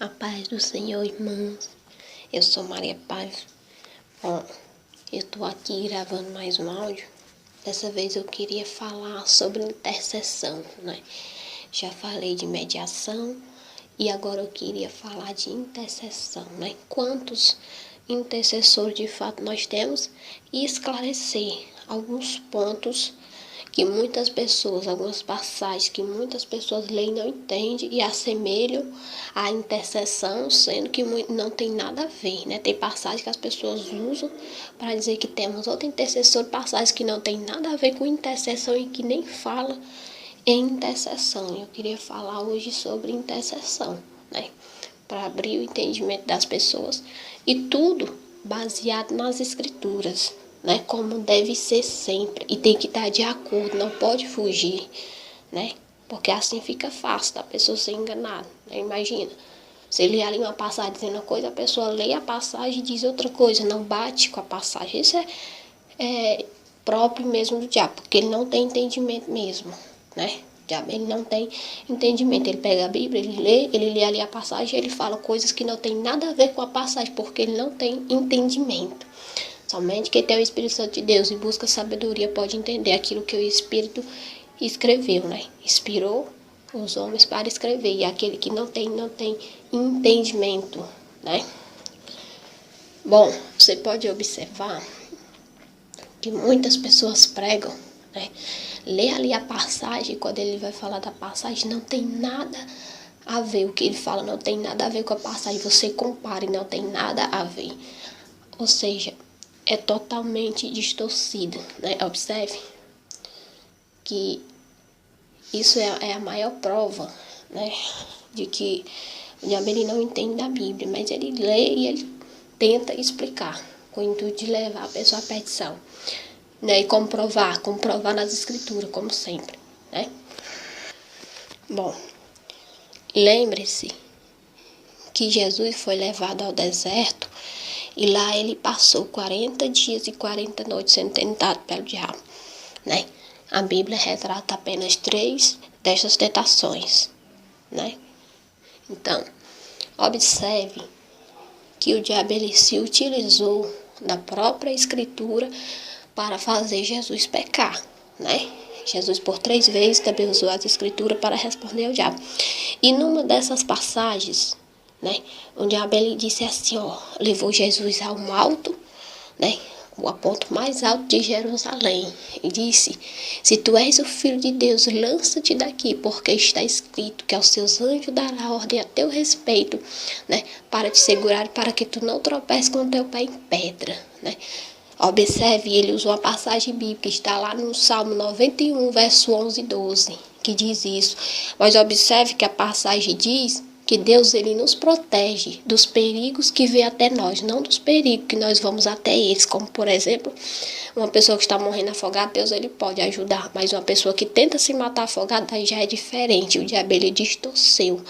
A paz do Senhor, irmãos. Eu sou Maria Paz. Bom, eu estou aqui gravando mais um áudio. Dessa vez eu queria falar sobre intercessão, né? Já falei de mediação e agora eu queria falar de intercessão, né? Quantos intercessores de fato nós temos e esclarecer alguns pontos que muitas pessoas, algumas passagens que muitas pessoas leem e não entendem e assemelham à intercessão, sendo que não tem nada a ver, né? Tem passagens que as pessoas usam para dizer que temos outro intercessor, passagens que não tem nada a ver com intercessão e que nem fala em intercessão. Eu queria falar hoje sobre intercessão, né? Para abrir o entendimento das pessoas e tudo baseado nas escrituras, né? Como deve ser sempre e tem que estar de acordo, não pode fugir, né? Porque assim fica fácil da pessoa ser enganada, né? Imagina, você lê ali uma passagem dizendo uma coisa, a pessoa lê a passagem e diz outra coisa, não bate com a passagem. Isso é próprio mesmo do diabo, porque ele não tem entendimento mesmo, né? O diabo, ele não tem entendimento. Ele pega a Bíblia, ele lê ali a passagem, ele fala coisas que não tem nada a ver com a passagem, porque ele não tem entendimento. Somente quem tem o Espírito Santo de Deus e busca sabedoria pode entender aquilo que o Espírito escreveu, né? Inspirou os homens para escrever. E aquele que não tem entendimento, né? Bom, você pode observar que muitas pessoas pregam, né? Lê ali a passagem, quando ele vai falar da passagem, não tem nada a ver. O que ele fala não tem nada a ver com a passagem. Você compara e não tem nada a ver. Ou seja, é totalmente distorcido, né? Observe que isso é a maior prova, né? De que o diabo ele não entende da Bíblia, mas ele lê e ele tenta explicar, com o intuito de levar a pessoa à perdição, né? E comprovar nas escrituras, como sempre, né? Bom, lembre-se que Jesus foi levado ao deserto e lá ele passou 40 dias e 40 noites sendo tentado pelo diabo, né? A Bíblia retrata apenas 3 dessas tentações, né? Então, observe que o diabo ele se utilizou da própria escritura para fazer Jesus pecar, né? Jesus por 3 vezes também usou as escrituras para responder ao diabo. E numa dessas passagens, né, o diabo ele disse assim, levou Jesus ao alto, né, o ponto mais alto de Jerusalém, e disse: se tu és o Filho de Deus, lança-te daqui, porque está escrito que aos seus anjos dará ordem a teu respeito, né, para te segurar, para que tu não tropeces com o teu pé em pedra, né. Observe, ele usou a passagem bíblica, está lá no Salmo 91, verso 11 e 12, que diz isso. Mas observe que a passagem diz que Deus ele nos protege dos perigos que vêm até nós, não dos perigos que nós vamos até eles, como por exemplo, uma pessoa que está morrendo afogada, Deus ele pode ajudar, mas uma pessoa que tenta se matar afogada, aí já é diferente. O diabo ele distorceu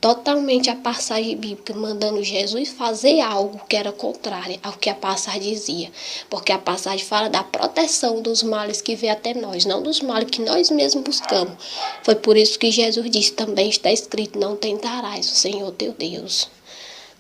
totalmente a passagem bíblica, mandando Jesus fazer algo que era contrário ao que a passagem dizia, porque a passagem fala da proteção dos males que vêm até nós, não dos males que nós mesmos buscamos. Foi por isso que Jesus disse, também está escrito, não tentarás o Senhor teu Deus,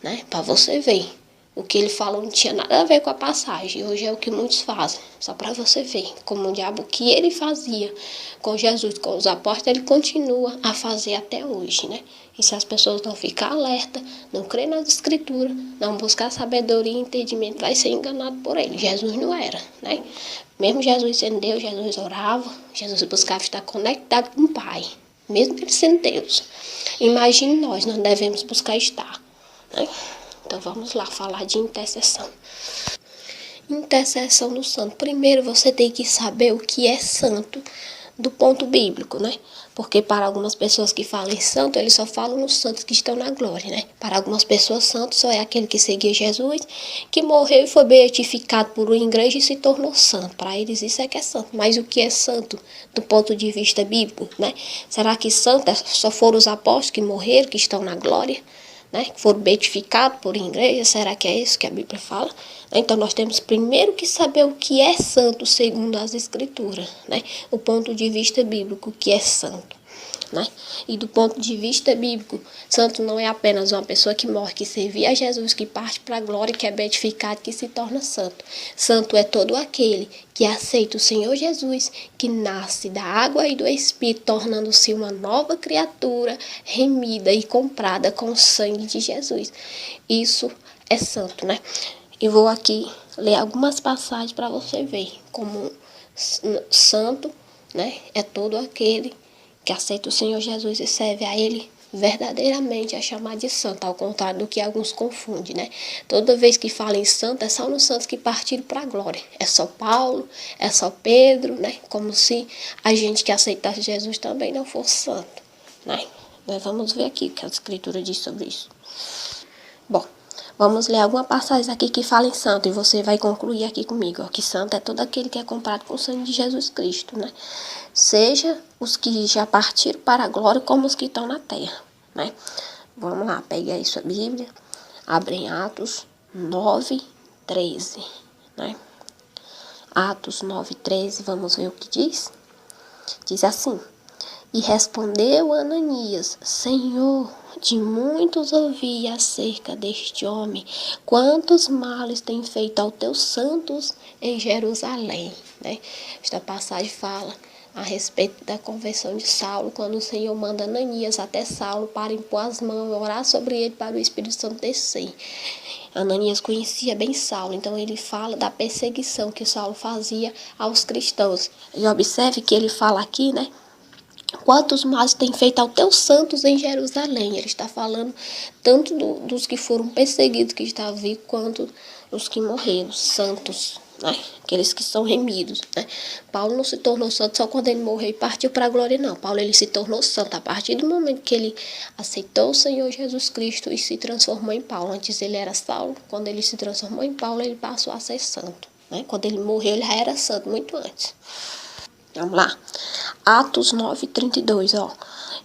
né? Para você ver, o que ele falou não tinha nada a ver com a passagem. Hoje é o que muitos fazem, só para você ver como o diabo, o que ele fazia com Jesus, com os apóstolos, ele continua a fazer até hoje, né? E se as pessoas não ficar alerta, não crer nas escrituras, não buscar sabedoria e entendimento, vai ser enganado por ele. Jesus não era, né? Mesmo Jesus sendo Deus, Jesus orava, Jesus buscava estar conectado com o Pai, mesmo ele sendo Deus. Imagine nós devemos buscar estar, né? Então vamos lá falar de intercessão. Intercessão do santo. Primeiro você tem que saber o que é santo do ponto bíblico, né? Porque para algumas pessoas que falam em santo, eles só falam nos santos que estão na glória, né? Para algumas pessoas, santo só é aquele que seguia Jesus, que morreu e foi beatificado por uma igreja e se tornou santo. Para eles isso é que é santo. Mas o que é santo do ponto de vista bíblico, né? Será que santo só foram os apóstolos que morreram, que estão na glória, né? Que foram beatificados por igreja? Será que é isso que a Bíblia fala? Então, nós temos primeiro que saber o que é santo segundo as escrituras, né? O ponto de vista bíblico, o que é santo. né? E do ponto de vista bíblico, santo não é apenas uma pessoa que morre, que servia a Jesus, que parte para a glória, que é beatificado, que se torna santo. Santo é todo aquele que aceita o Senhor Jesus, que nasce da água e do Espírito, tornando-se uma nova criatura, remida e comprada com o sangue de Jesus. Isso é santo, né? E vou aqui ler algumas passagens para você ver como santo, né, é todo aquele que aceita o Senhor Jesus e serve a Ele verdadeiramente, é chamado de santo, ao contrário do que alguns confundem, né? Toda vez que falam em santo, é só nos santos que partiram para a glória. É só Paulo, é só Pedro, né? Como se a gente que aceitasse Jesus também não fosse santo, né? Nós vamos ver aqui o que a Escritura diz sobre isso. Bom, vamos ler alguma passagem aqui que fala em santo e você vai concluir aqui comigo, ó, que santo é todo aquele que é comprado com o sangue de Jesus Cristo, né? Seja os que já partiram para a glória como os que estão na terra, né? Vamos lá, pegue aí sua Bíblia, abre em Atos 9:13, né? Atos 9:13, vamos ver o que diz? Diz assim: e respondeu Ananias: Senhor, de muitos ouvi acerca deste homem, quantos males tem feito aos teus santos em Jerusalém, né? Esta passagem fala a respeito da conversão de Saulo, quando o Senhor manda Ananias até Saulo para impor as mãos e orar sobre ele para o Espírito Santo descer. Ananias conhecia bem Saulo, então ele fala da perseguição que Saulo fazia aos cristãos. E observe que ele fala aqui, né? Quantos males tem feito aos teus santos em Jerusalém? Ele está falando tanto dos que foram perseguidos, que estavam vivos, quanto os que morreram, santos, né? Aqueles que são remidos, né? Paulo não se tornou santo só quando ele morreu e partiu para a glória, não. Paulo ele se tornou santo a partir do momento que ele aceitou o Senhor Jesus Cristo e se transformou em Paulo. Antes ele era Saulo, quando ele se transformou em Paulo, ele passou a ser santo, né? Quando ele morreu, ele já era santo muito antes. Vamos lá. Atos 9:32, ó.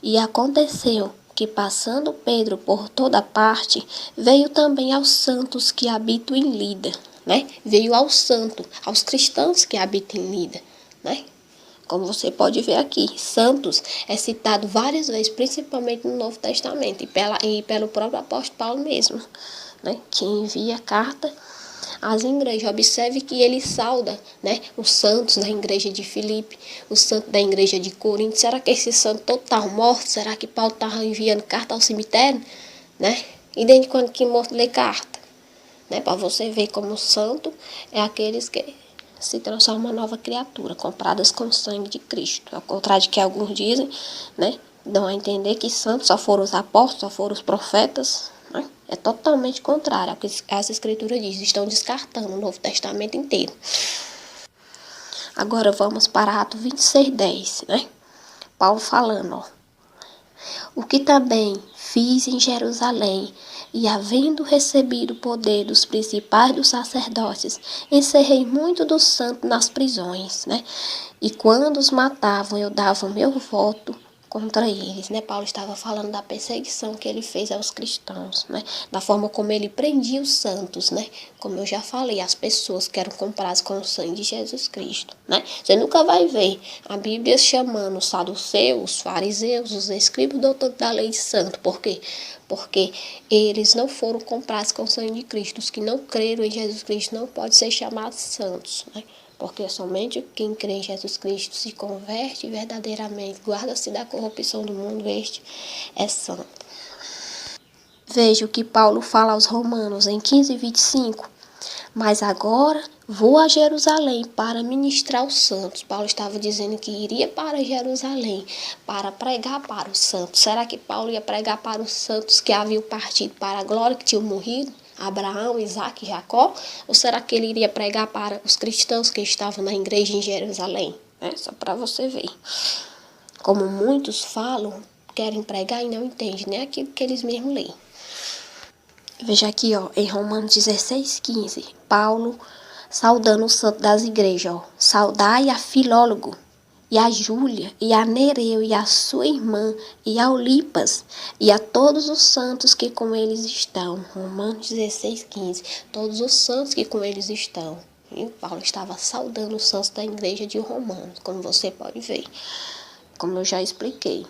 E aconteceu que, passando Pedro por toda parte, veio também aos santos que habitam em Lida, né? Veio aos santos, aos cristãos que habitam em Lida, né? Como você pode ver aqui, santos é citado várias vezes, principalmente no Novo Testamento e pelo próprio apóstolo Paulo mesmo, né? Que envia carta às igrejas. Observe que ele sauda, né, os santos da igreja de Filipe, os santos da igreja de Corinto. Será que esses santos todos estavam mortos? Será que Paulo estava enviando carta ao cemitério? Né? E desde quando que morto lê carta? Né? Para você ver como o santo é aqueles que se transformam em uma nova criatura, compradas com o sangue de Cristo. Ao contrário de que alguns dizem, né, dão a entender que santos só foram os apóstolos, só foram os profetas, né? É totalmente contrário ao que essa escritura diz. Estão descartando o Novo Testamento inteiro. Agora vamos para Atos 26:10, né? Paulo falando, ó. O que também fiz em Jerusalém, e havendo recebido o poder dos principais dos sacerdotes, encerrei muito dos santos nas prisões, né? E quando os matavam, eu dava o meu voto contra eles, né? Paulo estava falando da perseguição que ele fez aos cristãos, né? Da forma como ele prendia os santos, né? Como eu já falei, as pessoas que eram compradas com o sangue de Jesus Cristo, né? Você nunca vai ver a Bíblia chamando os saduceus, os fariseus, os escribas doutores da lei de santo. Por quê? Porque eles não foram comprados com o sangue de Cristo. Os que não creram em Jesus Cristo não podem ser chamados santos, né? Porque somente quem crê em Jesus Cristo se converte verdadeiramente, guarda-se da corrupção do mundo, este é santo. Veja o que Paulo fala aos Romanos em 15:25. Mas agora vou a Jerusalém para ministrar aos santos. Paulo estava dizendo que iria para Jerusalém para pregar para os santos. Será que Paulo ia pregar para os santos que haviam partido para a glória, que tinham morrido? Abraão, Isaac e Jacó? Ou será que ele iria pregar para os cristãos que estavam na igreja em Jerusalém? É só para você ver. Como muitos falam, querem pregar e não entendem nem aquilo que eles mesmos leem. Veja aqui, ó, em Romanos 16:15, Paulo saudando o santo das igrejas, ó. Saudai a Filólogo, e a Júlia, e a Nereu, e a sua irmã, e a Olipas, e a todos os santos que com eles estão. Romanos 16:15, todos os santos que com eles estão. E Paulo estava saudando os santos da igreja de Romanos, como você pode ver, como eu já expliquei.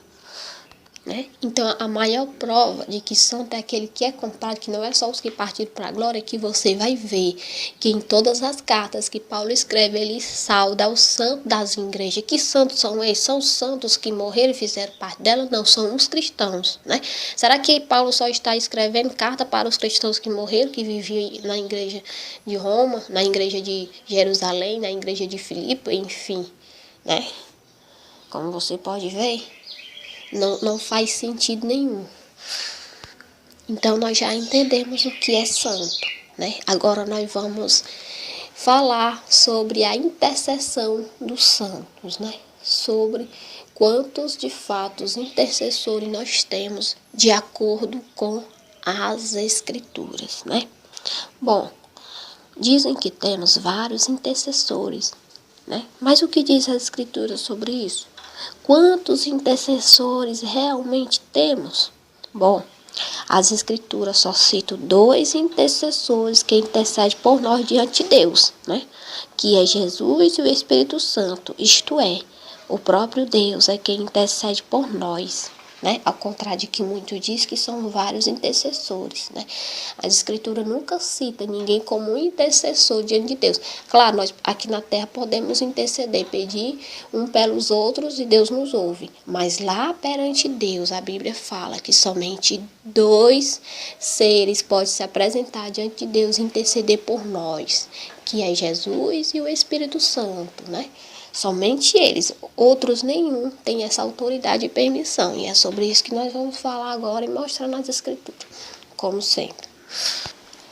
né? Então, a maior prova de que santo é aquele que é comprado, que não é só os que partiram para a glória, que você vai ver que em todas as cartas que Paulo escreve, ele sauda os santos das igrejas. Que santos são eles? São os santos que morreram e fizeram parte dela? Não, são os cristãos, né? Será que Paulo só está escrevendo carta para os cristãos que morreram, que viviam na igreja de Roma, na igreja de Jerusalém, na igreja de Filipe, enfim, né? Como você pode ver, não faz sentido nenhum. Então, nós já entendemos o que é santo, né? Agora, nós vamos falar sobre a intercessão dos santos, né? Sobre quantos, de fato, intercessores nós temos de acordo com as Escrituras, né? Bom, dizem que temos vários intercessores, né? Mas o que diz a Escritura sobre isso? Quantos intercessores realmente temos? Bom, as Escrituras só citam 2 intercessores que intercedem por nós diante de Deus, né? Que é Jesus e o Espírito Santo, isto é, o próprio Deus é quem intercede por nós, né? Ao contrário de que muito diz que são vários intercessores, né? A Escritura nunca cita ninguém como um intercessor diante de Deus. Claro, nós aqui na terra podemos interceder, pedir um pelos outros e Deus nos ouve. Mas lá perante Deus, a Bíblia fala que somente 2 seres podem se apresentar diante de Deus e interceder por nós, que é Jesus e o Espírito Santo, né? Somente eles, outros nenhum tem essa autoridade e permissão. E é sobre isso que nós vamos falar agora e mostrar nas Escrituras, como sempre.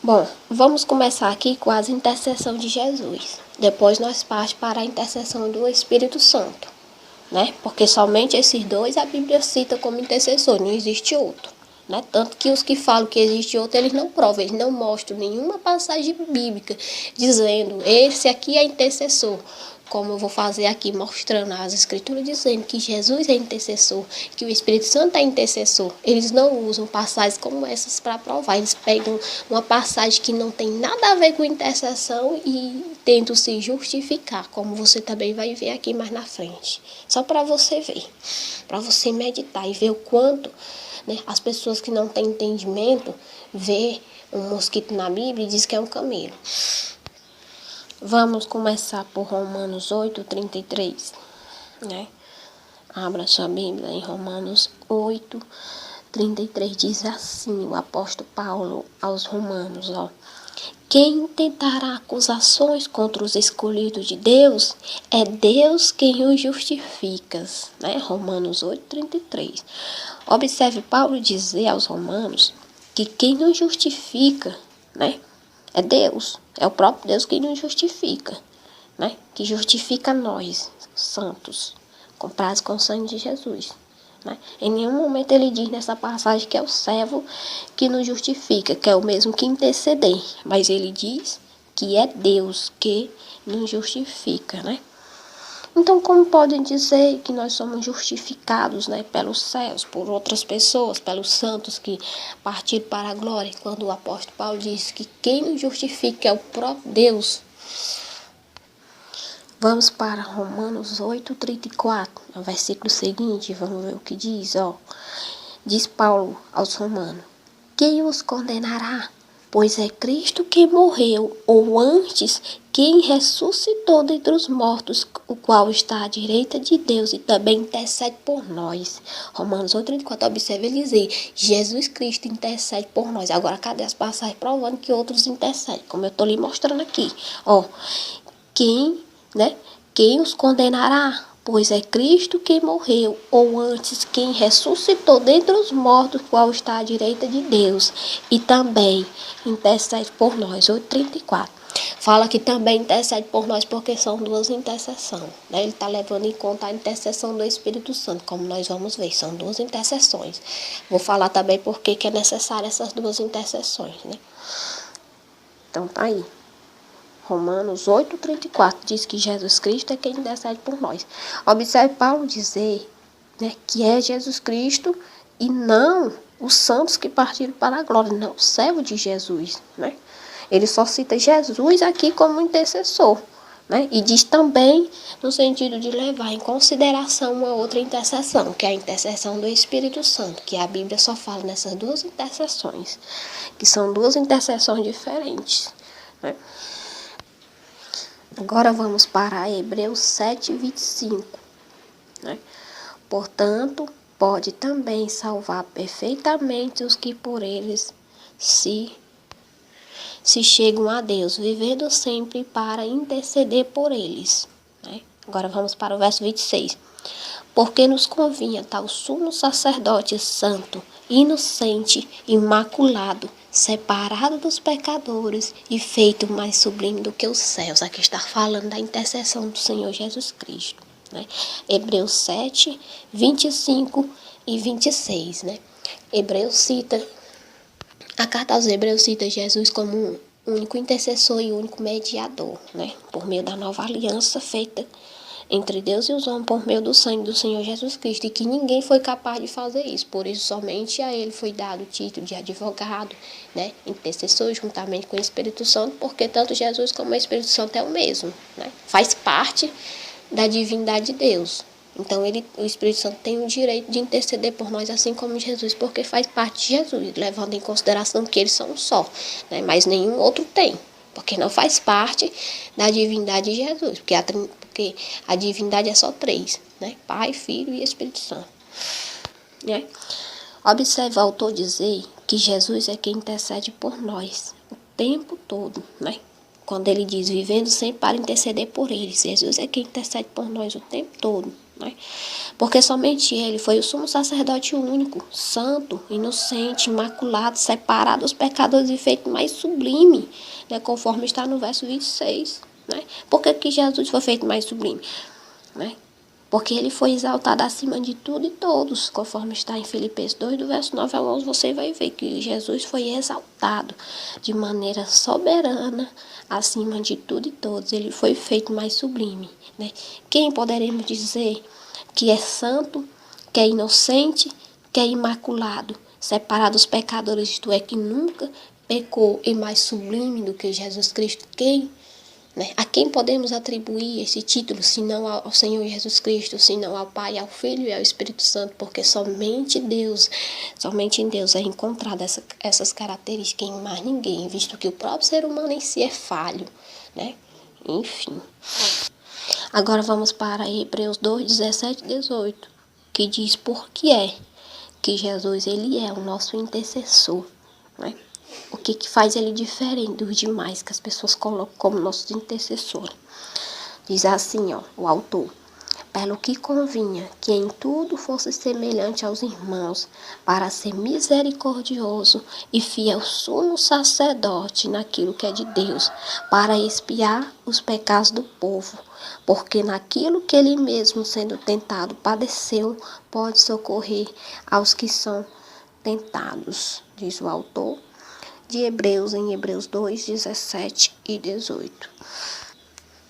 Bom, vamos começar aqui com as intercessões de Jesus. Depois nós partimos para a intercessão do Espírito Santo, né? Porque somente esses 2 a Bíblia cita como intercessor, não existe outro. Né? Tanto que os que falam que existe outro, eles não provam, eles não mostram nenhuma passagem bíblica dizendo, esse aqui é intercessor. Como eu vou fazer aqui, mostrando as Escrituras, dizendo que Jesus é intercessor, que o Espírito Santo é intercessor. Eles não usam passagens como essas para provar. Eles pegam uma passagem que não tem nada a ver com intercessão e tentam se justificar, como você também vai ver aqui mais na frente. Só para você ver, para você meditar e ver o quanto, né, as pessoas que não têm entendimento vê um mosquito na Bíblia e diz que é um camelo. Vamos começar por Romanos 8:33, né? Abra sua Bíblia em Romanos 8:33, diz assim, o apóstolo Paulo aos Romanos, ó. Quem tentará acusações contra os escolhidos de Deus, é Deus quem os justifica, né? Romanos 8:33. Observe Paulo dizer aos romanos que quem os justifica, né? É Deus, é o próprio Deus que nos justifica, né? Que justifica nós, santos, comprados com o sangue de Jesus. Né? Em nenhum momento ele diz nessa passagem que é o servo que nos justifica, que é o mesmo que interceder, mas ele diz que é Deus que nos justifica, né? Então, como podem dizer que nós somos justificados, né, pelos céus, por outras pessoas, pelos santos que partiram para a glória, quando o apóstolo Paulo diz que quem nos justifica é o próprio Deus? Vamos para Romanos 8:34, no versículo seguinte, vamos ver o que diz, ó. Diz Paulo aos romanos, quem os condenará? Pois é Cristo quem morreu, ou antes, quem ressuscitou dentre os mortos, o qual está à direita de Deus e também intercede por nós. Romanos 8:34, observe ele dizer, Jesus Cristo intercede por nós. Agora, cadê as passagens provando que outros intercedem? Como eu estou lhe mostrando aqui. Ó, quem os condenará? Pois é Cristo quem morreu, ou antes, quem ressuscitou dentre os mortos, qual está à direita de Deus, e também intercede por nós. 8:34. Fala que também intercede por nós, porque são 2 intercessões. Né? Ele está levando em conta a intercessão do Espírito Santo, como nós vamos ver, são 2 intercessões. Vou falar também porque que é necessário essas 2 intercessões. Né? Então tá aí. Romanos 8:34 diz que Jesus Cristo é quem intercede por nós. Observe Paulo dizer, né, que é Jesus Cristo e não os santos que partiram para a glória, não o servo de Jesus. Né? Ele só cita Jesus aqui como intercessor, né? E diz também no sentido de levar em consideração uma outra intercessão, que é a intercessão do Espírito Santo, que a Bíblia só fala nessas duas intercessões, que são duas intercessões diferentes, né? Agora vamos para Hebreus 7:25, né? Portanto, pode também salvar perfeitamente os que por eles se chegam a Deus, vivendo sempre para interceder por eles, né? Agora vamos para o verso 26. Porque nos convinha tal sumo sacerdote santo, inocente, imaculado, separado dos pecadores e feito mais sublime do que os céus. Aqui está falando da intercessão do Senhor Jesus Cristo, né? Hebreus 7, 25 e 26, né? A carta aos Hebreus cita Jesus como um único intercessor e único mediador, né? Por meio da nova aliança feita entre Deus e os homens por meio do sangue do Senhor Jesus Cristo, e que ninguém foi capaz de fazer isso. Por isso, somente a ele foi dado o título de advogado, né? Intercessor, juntamente com o Espírito Santo, porque tanto Jesus como o Espírito Santo é o mesmo, né? Faz parte da divindade de Deus. Então, o Espírito Santo tem o direito de interceder por nós, assim como Jesus, porque faz parte de Jesus, levando em consideração que eles são um só, né? Mas nenhum outro tem, porque não faz parte da divindade de Jesus, porque a divindade é só três, né? Pai, Filho e Espírito Santo, né? Observe o autor dizer que Jesus é quem intercede por nós o tempo todo, né? Quando ele diz, vivendo sempre para interceder por eles, Jesus é quem intercede por nós o tempo todo, né? Porque somente ele foi o sumo sacerdote único, santo, inocente, imaculado, separado dos pecadores e feito mais sublime, né? Conforme está no verso 26, né? Por que Jesus foi feito mais sublime, né? Porque ele foi exaltado acima de tudo e todos, conforme está em Filipenses 2, do verso 9 ao 11, você vai ver que Jesus foi exaltado de maneira soberana, acima de tudo e todos. Ele foi feito mais sublime, né? Quem poderemos dizer que é santo, que é inocente, que é imaculado, separado dos pecadores, isto é, que nunca pecou, e mais sublime do que Jesus Cristo? Quem? Né? A quem podemos atribuir esse título, se não ao Senhor Jesus Cristo, se não ao Pai, ao Filho e ao Espírito Santo? Porque somente em Deus é encontrada essas características, em mais ninguém, visto que o próprio ser humano em si é falho, né? Enfim. Agora vamos para Hebreus 2, 17 e 18, que diz por que é que Jesus ele é o nosso intercessor, né? O que faz ele diferente dos demais que as pessoas colocam como nossos intercessores. Diz assim, ó, o autor. Pelo que convinha que em tudo fosse semelhante aos irmãos, para ser misericordioso e fiel sumo sacerdote naquilo que é de Deus, para expiar os pecados do povo, porque naquilo que ele mesmo, sendo tentado, padeceu, pode socorrer aos que são tentados, diz o autor de Hebreus, em Hebreus 2, 17 e 18.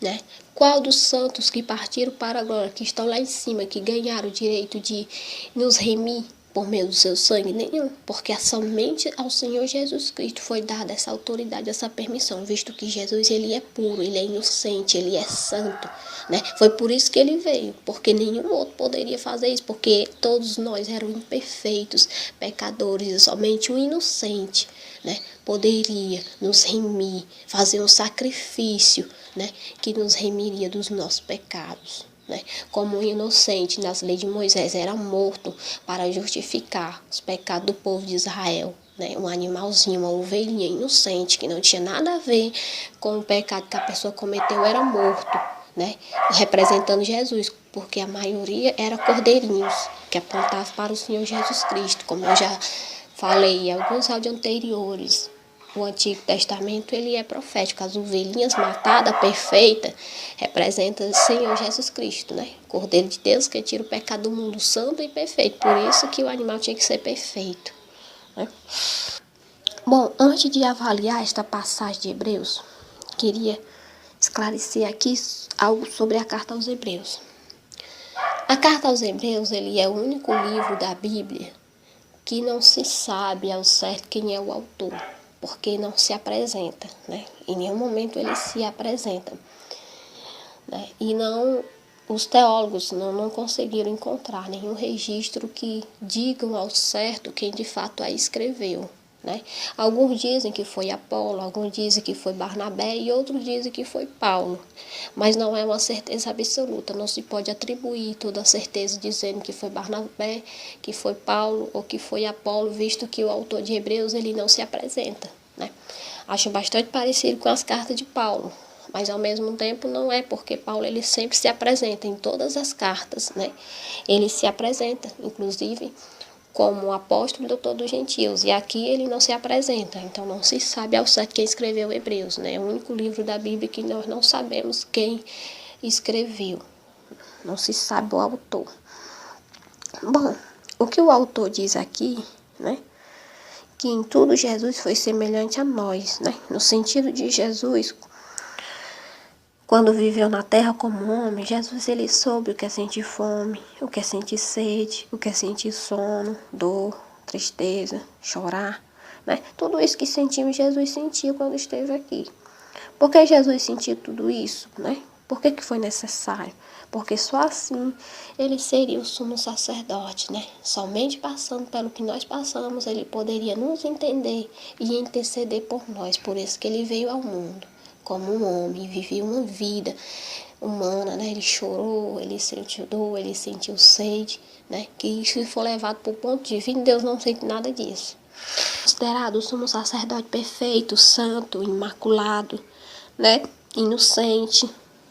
Né? Qual dos santos que partiram para a glória, que estão lá em cima, que ganharam o direito de nos remir por meio do seu sangue? Nenhum, porque somente ao Senhor Jesus Cristo foi dada essa autoridade, essa permissão, visto que Jesus ele é puro, ele é inocente, ele é santo, né? Foi por isso que ele veio, porque nenhum outro poderia fazer isso, porque todos nós éramos imperfeitos, pecadores, e somente o inocente, né, poderia nos remir, fazer um sacrifício, né, que nos remiria dos nossos pecados, né? Como o inocente nas leis de Moisés era morto para justificar os pecados do povo de Israel, né? Um animalzinho, uma ovelhinha inocente que não tinha nada a ver com o pecado que a pessoa cometeu, era morto, né? Representando Jesus, porque a maioria era cordeirinhos que apontavam para o Senhor Jesus Cristo, como eu já falei em alguns áudios anteriores. O Antigo Testamento ele é profético. As ovelhinhas matadas, perfeitas, representam o Senhor Jesus Cristo, né? Cordeiro de Deus que tira o pecado do mundo, santo e perfeito. Por isso que o animal tinha que ser perfeito, né? Bom, antes de avaliar esta passagem de Hebreus, queria esclarecer aqui algo sobre a carta aos Hebreus. A carta aos Hebreus ele é o único livro da Bíblia que não se sabe ao certo quem é o autor, porque não se apresenta, né? Em nenhum momento ele se apresenta. né? E não, os teólogos não conseguiram encontrar nenhum registro que digam ao certo quem de fato a escreveu, né? Alguns dizem que foi Apolo, alguns dizem que foi Barnabé e outros dizem que foi Paulo, mas não é uma certeza absoluta, não se pode atribuir toda a certeza dizendo que foi Barnabé, que foi Paulo ou que foi Apolo, visto que o autor de Hebreus ele não se apresenta, né? Acho bastante parecido com as cartas de Paulo, mas ao mesmo tempo não é, porque Paulo ele sempre se apresenta em todas as cartas, né? Ele se apresenta, inclusive, como apóstolo e doutor dos gentios, e aqui ele não se apresenta, então não se sabe ao certo quem escreveu Hebreus, né? É o único livro da Bíblia que nós não sabemos quem escreveu, não se sabe o autor. Bom, o que o autor diz aqui, né? Que em tudo Jesus foi semelhante a nós, né? No sentido de Jesus, quando viveu na terra como homem, Jesus ele soube o que é sentir fome, o que é sentir sede, o que é sentir sono, dor, tristeza, chorar, né? Tudo isso que sentimos, Jesus sentiu quando esteve aqui. Por que Jesus sentiu tudo isso, né? Por que foi necessário? Porque só assim ele seria o sumo sacerdote, né? Somente passando pelo que nós passamos, ele poderia nos entender e interceder por nós. Por isso que ele veio ao mundo como um homem, viveu uma vida humana, né? Ele chorou, ele sentiu dor, ele sentiu sede, né? Que isso se for levado para o ponto divino, Deus não sente nada disso. Considerado o sumo sacerdote perfeito, santo, imaculado, né? Inocente,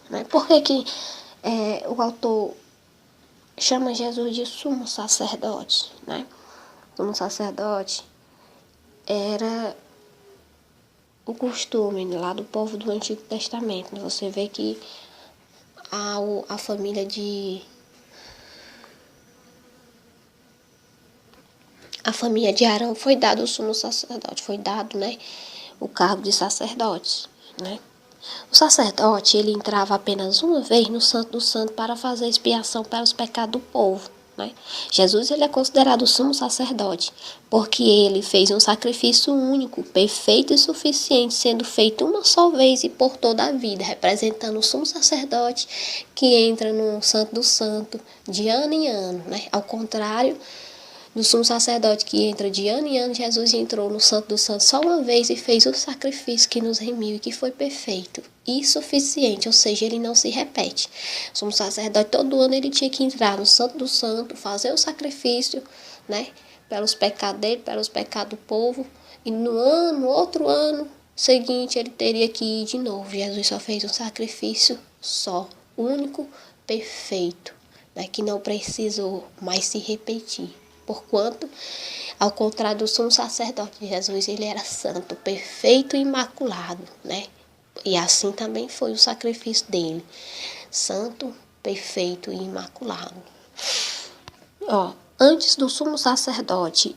né? Por que o autor chama Jesus de sumo sacerdote, né? Sumo sacerdote era o costume lá do povo do Antigo Testamento. Você vê que a família de Arão foi dado o sumo sacerdote, foi dado, né, o cargo de sacerdote, né? O sacerdote, ele entrava apenas uma vez no Santo do Santo para fazer expiação pelos pecados do povo, né? Jesus, ele é considerado o sumo sacerdote, porque ele fez um sacrifício único, perfeito e suficiente, sendo feito uma só vez e por toda a vida, representando o sumo sacerdote que entra no Santo do Santo de ano em ano, né? Ao contrário do sumo sacerdote que entra de ano em ano, Jesus entrou no Santo dos Santos só uma vez e fez o sacrifício que nos remiu e que foi perfeito e suficiente, ou seja, ele não se repete. O sumo sacerdote todo ano ele tinha que entrar no Santo do Santo, fazer o sacrifício, né, pelos pecados dele, pelos pecados do povo, e no outro ano seguinte ele teria que ir de novo. Jesus só fez um sacrifício só, único, perfeito, né, que não precisou mais se repetir. Porquanto, ao contrário do sumo sacerdote de Jesus, ele era santo, perfeito e imaculado, né? E assim também foi o sacrifício dele, santo, perfeito e imaculado. Antes do sumo sacerdote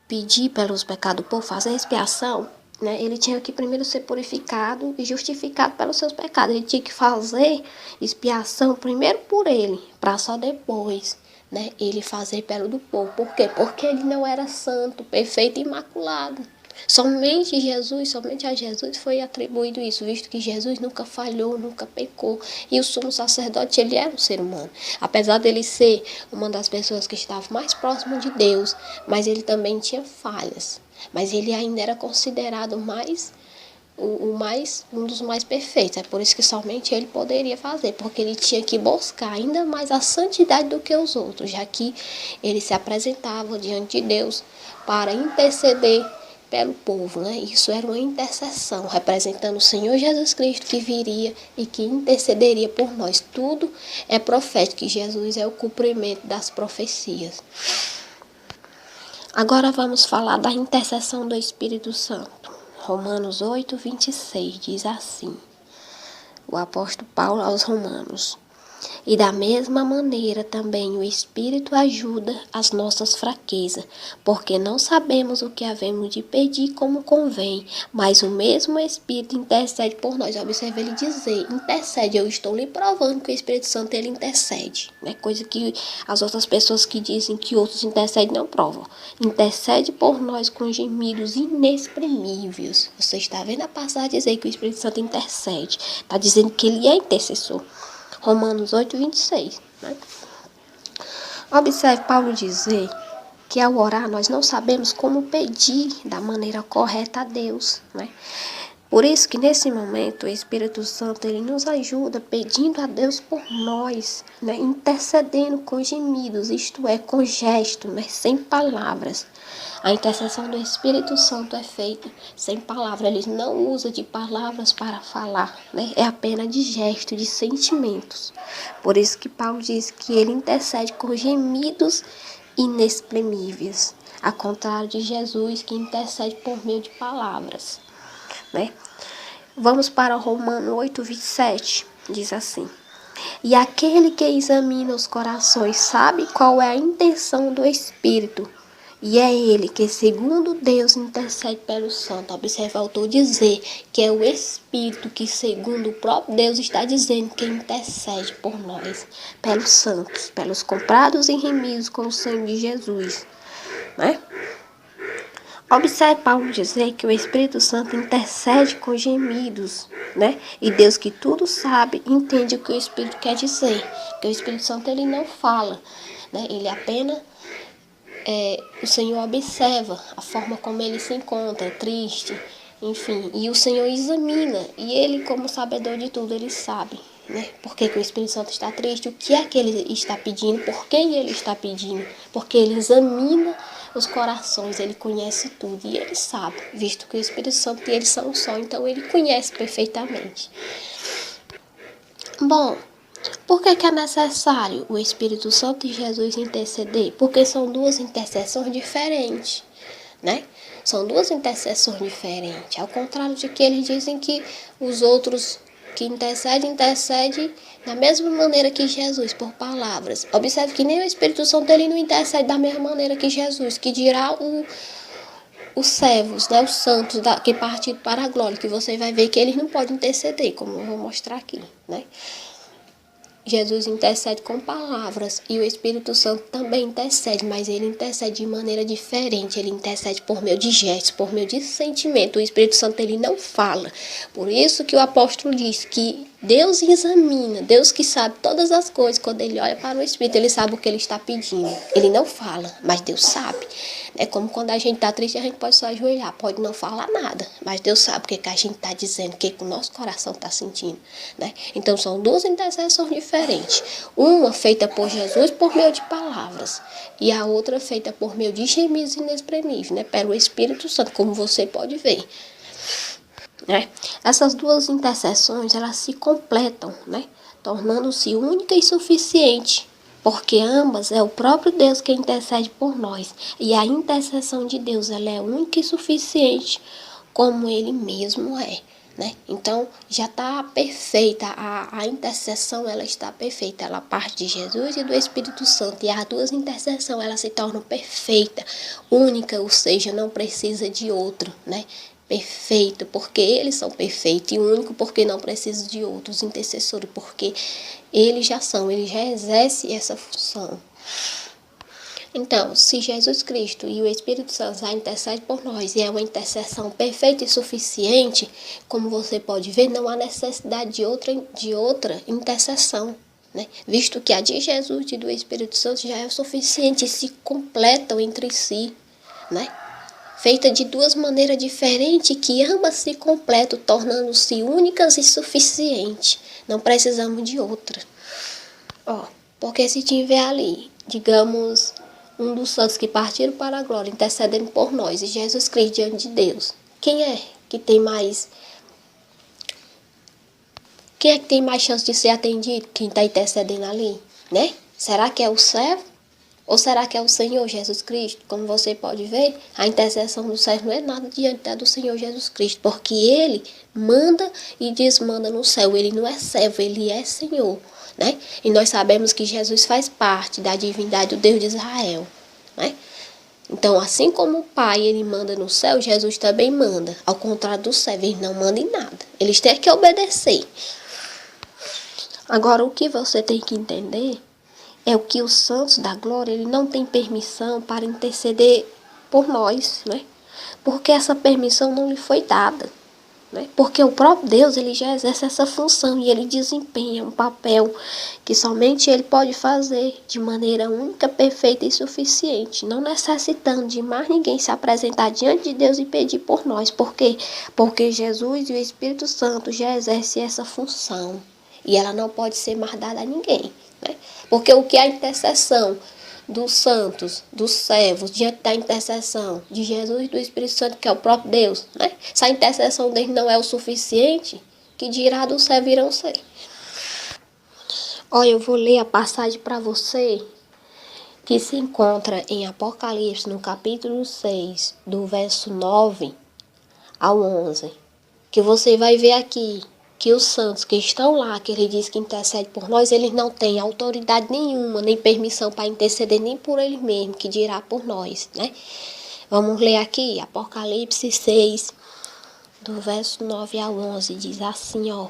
pedir pelos pecados do povo, fazer expiação, né? Ele tinha que primeiro ser purificado e justificado pelos seus pecados. Ele tinha que fazer expiação primeiro por ele, para só depois, né, ele fazer pelo do povo. Por quê? Porque ele não era santo, perfeito e imaculado. Somente a Jesus foi atribuído isso, visto que Jesus nunca falhou, nunca pecou. E o sumo sacerdote, ele era um ser humano. Apesar dele ser uma das pessoas que estava mais próximo de Deus, mas ele também tinha falhas. Mas ele ainda era considerado um dos mais perfeitos. É por isso que somente ele poderia fazer, porque ele tinha que buscar ainda mais a santidade do que os outros, já que ele se apresentava diante de Deus para interceder pelo povo, né? Isso era uma intercessão, representando o Senhor Jesus Cristo que viria e que intercederia por nós. Tudo é profético, que Jesus é o cumprimento das profecias. Agora vamos falar da intercessão do Espírito Santo. Romanos 8, 26 diz assim, o apóstolo Paulo aos Romanos: e da mesma maneira também o Espírito ajuda as nossas fraquezas, porque não sabemos o que havemos de pedir como convém, mas o mesmo Espírito intercede por nós. Observe ele dizer, intercede, eu estou lhe provando que o Espírito Santo ele intercede, né? Coisa que as outras pessoas que dizem que outros intercedem não provam. Intercede por nós com gemidos inexprimíveis. Você está vendo a passagem dizer que o Espírito Santo intercede, está dizendo que ele é intercessor. Romanos 8:26, né? Observe Paulo dizer que ao orar nós não sabemos como pedir da maneira correta a Deus, né? Por isso que nesse momento o Espírito Santo ele nos ajuda pedindo a Deus por nós, né? Intercedendo com gemidos, isto é, com gesto, né? Sem palavras. A intercessão do Espírito Santo é feita sem palavras, ele não usa de palavras para falar, né? É apenas de gesto, de sentimentos. Por isso que Paulo diz que ele intercede com gemidos inexprimíveis, ao contrário de Jesus que intercede por meio de palavras, né? Vamos para Romanos 8:27, diz assim: e aquele que examina os corações sabe qual é a intenção do Espírito, e é ele que, segundo Deus, intercede pelo santo. Observa o autor dizer que é o Espírito que, segundo o próprio Deus, está dizendo que intercede por nós, pelos santos, pelos comprados e remidos com o sangue de Jesus, né? Observe Paulo dizer que o Espírito Santo intercede com gemidos, né? E Deus que tudo sabe, entende o que o Espírito quer dizer. Porque o Espírito Santo ele não fala, né? Ele apenas, o Senhor observa a forma como ele se encontra, triste, enfim. E o Senhor examina, e ele como sabedor de tudo, ele sabe, né? Por que o Espírito Santo está triste, o que é que ele está pedindo, por que ele está pedindo, porque ele examina os corações, ele conhece tudo e ele sabe, visto que o Espírito Santo e ele são um só, então ele conhece perfeitamente. Bom, por que é necessário o Espírito Santo e Jesus interceder? Porque são duas intercessões diferentes, né? São duas intercessões diferentes, ao contrário de que eles dizem que os outros que intercedem da mesma maneira que Jesus, por palavras. Observe que nem o Espírito Santo ele não intercede da mesma maneira que Jesus, que dirá os servos, né, os santos que partiram para a glória, que você vai ver que eles não podem interceder, como eu vou mostrar aqui, né? Jesus intercede com palavras e o Espírito Santo também intercede, mas ele intercede de maneira diferente, ele intercede por meio de gestos, por meio de sentimento. O Espírito Santo ele não fala. Por isso que o apóstolo diz que Deus examina, Deus que sabe todas as coisas, quando ele olha para o Espírito, ele sabe o que ele está pedindo. Ele não fala, mas Deus sabe. É como quando a gente está triste, a gente pode só ajoelhar, pode não falar nada, mas Deus sabe o que a gente está dizendo, o que o nosso coração está sentindo, né? Então são duas intercessões diferentes. Uma feita por Jesus por meio de palavras e a outra feita por meio de gemidos inexprimíveis, né? Pelo Espírito Santo, como você pode ver. Essas duas intercessões, elas se completam, né? Tornando-se única e suficiente, porque ambas é o próprio Deus que intercede por nós, e a intercessão de Deus ela é única e suficiente, como Ele mesmo é, né? Então, já está perfeita, a intercessão ela está perfeita, ela parte de Jesus e do Espírito Santo, e as duas intercessões elas se tornam perfeita, única, ou seja, não precisa de outro, né? Perfeito, porque eles são perfeitos, e único porque não precisa de outros intercessores, porque eles já exercem essa função. Então, se Jesus Cristo e o Espírito Santo já intercedem por nós e é uma intercessão perfeita e suficiente, como você pode ver, não há necessidade de outra intercessão, né? Visto que a de Jesus e do Espírito Santo já é o suficiente e se completam entre si, né? Feita de duas maneiras diferentes que ambas se completam, tornando-se únicas e suficientes. Não precisamos de outra. Porque se tiver ali, digamos, um dos santos que partiram para a glória, intercedendo por nós, e Jesus Cristo diante de Deus, quem é que tem mais chance de ser atendido? Quem está intercedendo ali, né? Será que é o servo? Ou será que é o Senhor Jesus Cristo? Como você pode ver, a intercessão do servo não é nada diante do Senhor Jesus Cristo, porque ele manda e desmanda no céu. Ele não é servo, ele é Senhor, né? E nós sabemos que Jesus faz parte da divindade do Deus de Israel, né? Então, assim como o Pai ele manda no céu, Jesus também manda. Ao contrário do servo, ele não manda em nada. Eles têm que obedecer. Agora, o que você tem que entender é o que os santos da glória ele não tem permissão para interceder por nós, né? Porque essa permissão não lhe foi dada. né? Porque o próprio Deus, ele já exerce essa função e ele desempenha um papel que somente ele pode fazer de maneira única, perfeita e suficiente, não necessitando de mais ninguém se apresentar diante de Deus e pedir por nós. Por quê? Porque Jesus e o Espírito Santo já exercem essa função e ela não pode ser mais dada a ninguém, né? Porque o que é a intercessão dos santos, dos servos, diante da intercessão de Jesus e do Espírito Santo, que é o próprio Deus, né? Se a intercessão dele não é o suficiente, que dirá do servo irão ser. Olha, eu vou ler a passagem para você, que se encontra em Apocalipse, no capítulo 6, do verso 9 ao 11, que você vai ver aqui que os santos que estão lá, que ele diz que intercede por nós, eles não têm autoridade nenhuma, nem permissão para interceder nem por ele mesmo, que dirá por nós, né? Vamos ler aqui, Apocalipse 6, do verso 9 ao 11, diz assim, ó.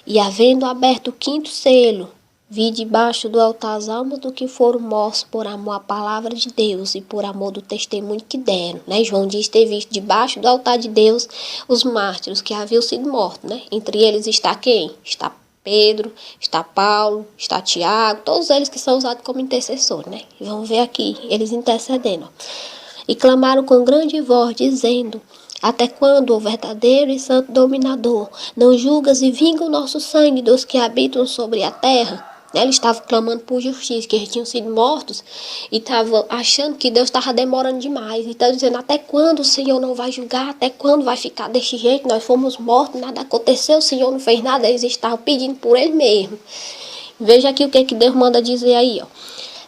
E havendo aberto o quinto selo, vi debaixo do altar as almas do que foram mortos por amor à palavra de Deus e por amor do testemunho que deram, né? João diz ter visto debaixo do altar de Deus os mártires que haviam sido mortos, né? Entre eles está quem? Está Pedro, está Paulo, está Tiago, todos eles que são usados como intercessores, né? E vamos ver aqui, eles intercedendo, ó. E clamaram com grande voz, dizendo: até quando, o verdadeiro e santo dominador, não julgas e vinga o nosso sangue dos que habitam sobre a terra? Eles estavam clamando por justiça, que eles tinham sido mortos e estavam achando que Deus estava demorando demais. E estavam dizendo, até quando o Senhor não vai julgar? Até quando vai ficar desse jeito? Nós fomos mortos, nada aconteceu, o Senhor não fez nada. Eles estavam pedindo por ele mesmo. Veja aqui o que Deus manda dizer aí, ó.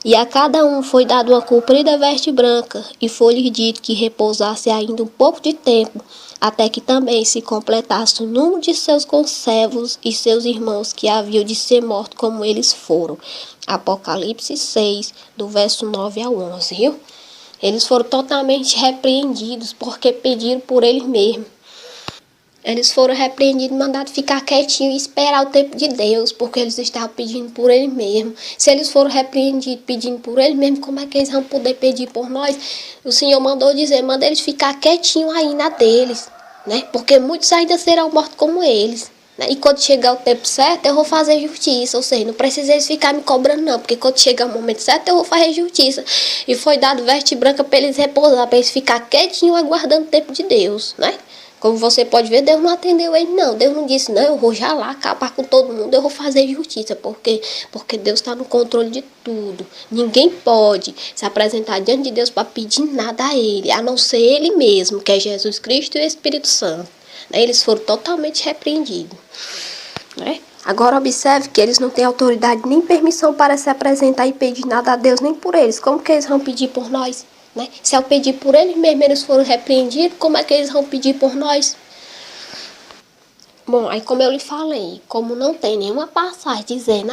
E a cada um foi dado uma comprida veste branca, e foi-lhe dito que repousasse ainda um pouco de tempo, até que também se completasse o número de seus conservos e seus irmãos que haviam de ser mortos como eles foram. Apocalipse 6, do verso 9 ao 11, viu? Eles foram totalmente repreendidos porque pediram por eles mesmos. Eles foram repreendidos, mandados ficar quietinhos e esperar o tempo de Deus, porque eles estavam pedindo por ele mesmo. Se eles foram repreendidos pedindo por ele mesmo, como é que eles vão poder pedir por nós? O Senhor mandou dizer, manda eles ficar quietinhos aí na deles, né? Porque muitos ainda serão mortos como eles, né? E quando chegar o tempo certo, eu vou fazer justiça. Ou seja, não precisa eles ficar me cobrando não, porque quando chegar o momento certo, eu vou fazer justiça. E foi dado veste branca para eles repousar, para eles ficar quietinhos aguardando o tempo de Deus, né? Como você pode ver, Deus não atendeu ele, não. Deus não disse, não, eu vou já lá acabar com todo mundo, eu vou fazer justiça. Porque Deus está no controle de tudo. Ninguém pode se apresentar diante de Deus para pedir nada a ele, a não ser ele mesmo, que é Jesus Cristo e o Espírito Santo. Eles foram totalmente repreendidos, né? Agora observe que eles não têm autoridade nem permissão para se apresentar e pedir nada a Deus, nem por eles. Como que eles vão pedir por nós? Né? Se ao pedir por eles mesmos eles foram repreendidos, como é que eles vão pedir por nós? Bom, aí como eu lhe falei, como não tem nenhuma passagem dizendo,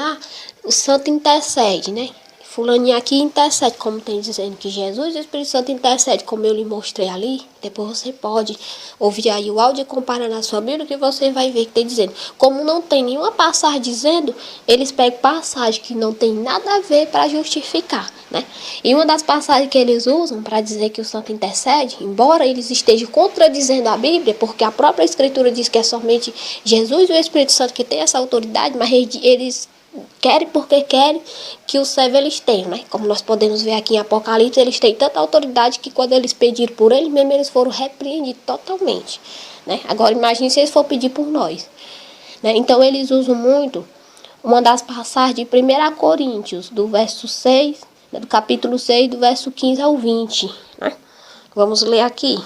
o santo intercede, né? Fulaninho aqui intercede, como tem dizendo que Jesus e o Espírito Santo intercede, como eu lhe mostrei ali. Depois você pode ouvir aí o áudio e comparar na sua Bíblia, que você vai ver que tem dizendo. Como não tem nenhuma passagem dizendo, eles pegam passagem que não tem nada a ver para justificar, né? E uma das passagens que eles usam para dizer que o santo intercede, embora eles estejam contradizendo a Bíblia, porque a própria Escritura diz que é somente Jesus e o Espírito Santo que tem essa autoridade, mas eles querem porque querem que o servo eles tenham, né? Como nós podemos ver aqui em Apocalipse, eles têm tanta autoridade que quando eles pediram por eles mesmo, eles foram repreendidos totalmente, né? Agora imagine se eles for pedir por nós, né? Então eles usam muito uma das passagens de 1 Coríntios, do verso 6, do capítulo 6, do verso 15 ao 20, né? Vamos ler aqui.